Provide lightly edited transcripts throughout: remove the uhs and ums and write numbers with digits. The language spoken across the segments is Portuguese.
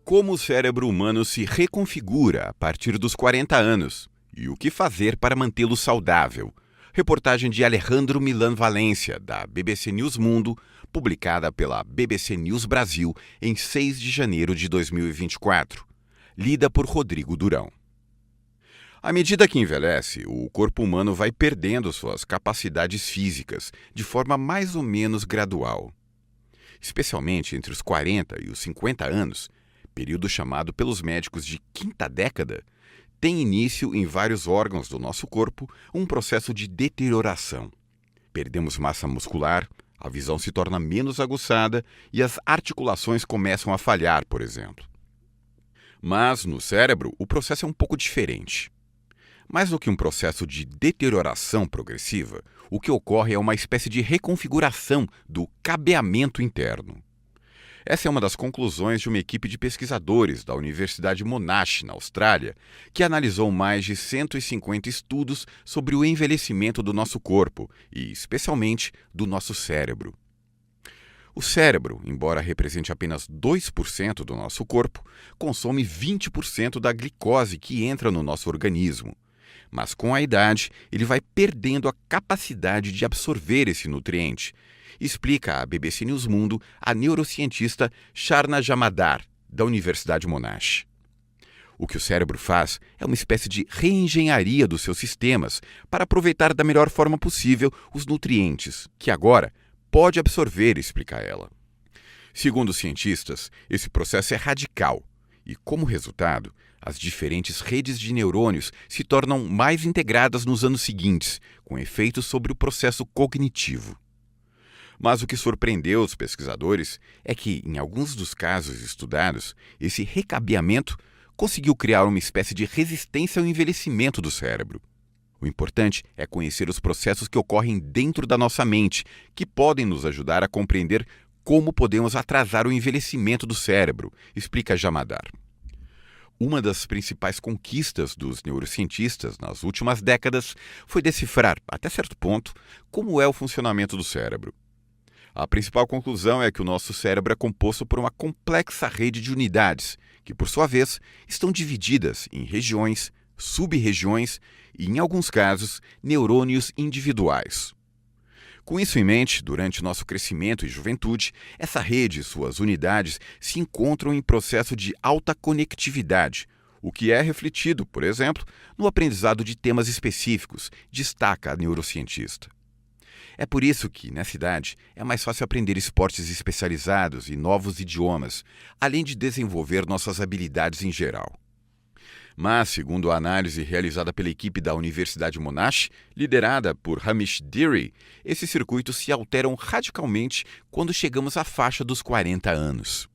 Como o cérebro humano se reconfigura a partir dos 40 anos e o que fazer para mantê-lo saudável. Reportagem de Alejandro Milan Valência, da BBC News Mundo, publicada pela BBC News Brasil em 6 de janeiro de 2024. Lida por Rodrigo Durão. À medida que envelhece, o corpo humano vai perdendo suas capacidades físicas de forma mais ou menos gradual. Especialmente entre os 40 e os 50 anos, período chamado pelos médicos de quinta década, tem início em vários órgãos do nosso corpo um processo de deterioração. Perdemos massa muscular, a visão se torna menos aguçada e as articulações começam a falhar, por exemplo. Mas no cérebro, o processo é um pouco diferente. Mais do que um processo de deterioração progressiva, o que ocorre é uma espécie de reconfiguração do cabeamento interno. Essa é uma das conclusões de uma equipe de pesquisadores da Universidade Monash, na Austrália, que analisou mais de 150 estudos sobre o envelhecimento do nosso corpo e, especialmente, do nosso cérebro. O cérebro, embora represente apenas 2% do nosso corpo, consome 20% da glicose que entra no nosso organismo. Mas com a idade, ele vai perdendo a capacidade de absorver esse nutriente, explica à BBC News Mundo a neurocientista Sharna Jamadar, da Universidade Monash. O que o cérebro faz é uma espécie de reengenharia dos seus sistemas para aproveitar da melhor forma possível os nutrientes, que agora pode absorver, explica ela. Segundo os cientistas, esse processo é radical e, como resultado, as diferentes redes de neurônios se tornam mais integradas nos anos seguintes, com efeitos sobre o processo cognitivo. Mas o que surpreendeu os pesquisadores é que, em alguns dos casos estudados, esse recabeamento conseguiu criar uma espécie de resistência ao envelhecimento do cérebro. O importante é conhecer os processos que ocorrem dentro da nossa mente, que podem nos ajudar a compreender como podemos atrasar o envelhecimento do cérebro, explica Jamadar. Uma das principais conquistas dos neurocientistas nas últimas décadas foi decifrar, até certo ponto, como é o funcionamento do cérebro. A principal conclusão é que o nosso cérebro é composto por uma complexa rede de unidades, que, por sua vez, estão divididas em regiões, sub-regiões e, em alguns casos, neurônios individuais. Com isso em mente, durante nosso crescimento e juventude, essa rede e suas unidades se encontram em processo de alta conectividade, o que é refletido, por exemplo, no aprendizado de temas específicos, destaca a neurocientista. É por isso que, nessa idade, é mais fácil aprender esportes especializados e novos idiomas, além de desenvolver nossas habilidades em geral. Mas, segundo a análise realizada pela equipe da Universidade Monash, liderada por Hamish Deary, esses circuitos se alteram radicalmente quando chegamos à faixa dos 40 anos.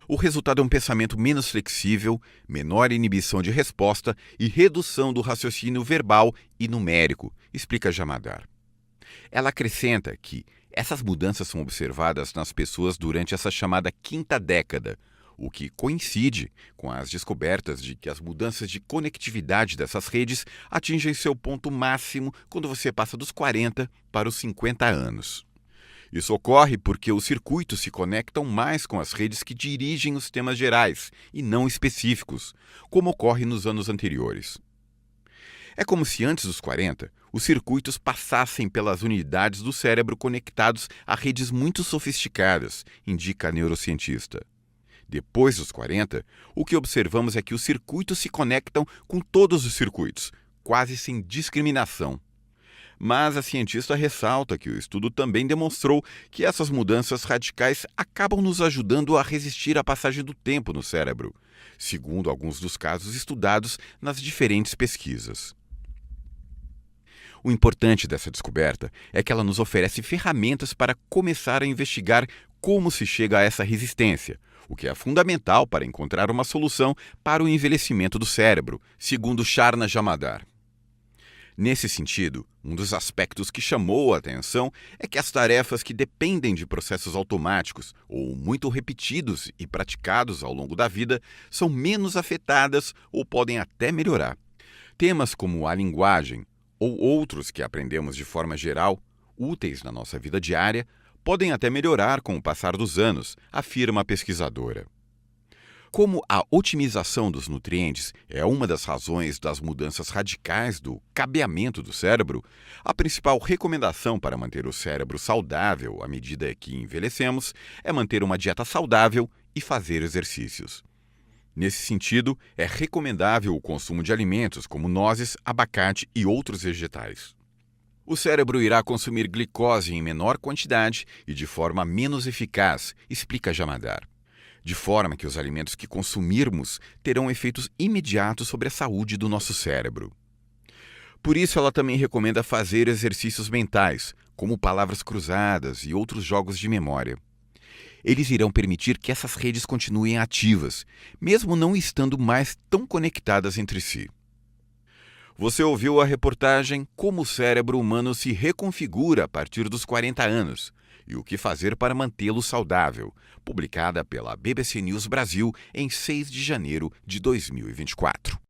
O resultado é um pensamento menos flexível, menor inibição de resposta e redução do raciocínio verbal e numérico, explica Jamadar. Ela acrescenta que essas mudanças são observadas nas pessoas durante essa chamada quinta década, o que coincide com as descobertas de que as mudanças de conectividade dessas redes atingem seu ponto máximo quando você passa dos 40 para os 50 anos. Isso ocorre porque os circuitos se conectam mais com as redes que dirigem os temas gerais e não específicos, como ocorre nos anos anteriores. É como se antes dos 40, os circuitos passassem pelas unidades do cérebro conectados a redes muito sofisticadas, indica a neurocientista. Depois dos 40, o que observamos é que os circuitos se conectam com todos os circuitos, quase sem discriminação. Mas a cientista ressalta que o estudo também demonstrou que essas mudanças radicais acabam nos ajudando a resistir à passagem do tempo no cérebro, segundo alguns dos casos estudados nas diferentes pesquisas. O importante dessa descoberta é que ela nos oferece ferramentas para começar a investigar como se chega a essa resistência, o que é fundamental para encontrar uma solução para o envelhecimento do cérebro, segundo Sharna Jamadar. Nesse sentido, um dos aspectos que chamou a atenção é que as tarefas que dependem de processos automáticos ou muito repetidos e praticados ao longo da vida são menos afetadas ou podem até melhorar. Temas como a linguagem ou outros que aprendemos de forma geral, úteis na nossa vida diária, podem até melhorar com o passar dos anos, afirma a pesquisadora. Como a otimização dos nutrientes é uma das razões das mudanças radicais do cabeamento do cérebro, a principal recomendação para manter o cérebro saudável à medida que envelhecemos é manter uma dieta saudável e fazer exercícios. Nesse sentido, é recomendável o consumo de alimentos como nozes, abacate e outros vegetais. O cérebro irá consumir glicose em menor quantidade e de forma menos eficaz, explica Jamadar, de forma que os alimentos que consumirmos terão efeitos imediatos sobre a saúde do nosso cérebro. Por isso, ela também recomenda fazer exercícios mentais, como palavras cruzadas e outros jogos de memória. Eles irão permitir que essas redes continuem ativas, mesmo não estando mais tão conectadas entre si. Você ouviu a reportagem Como o cérebro humano se reconfigura a partir dos 40 anos e o que fazer para mantê-lo saudável, publicada pela BBC News Brasil em 6 de janeiro de 2024.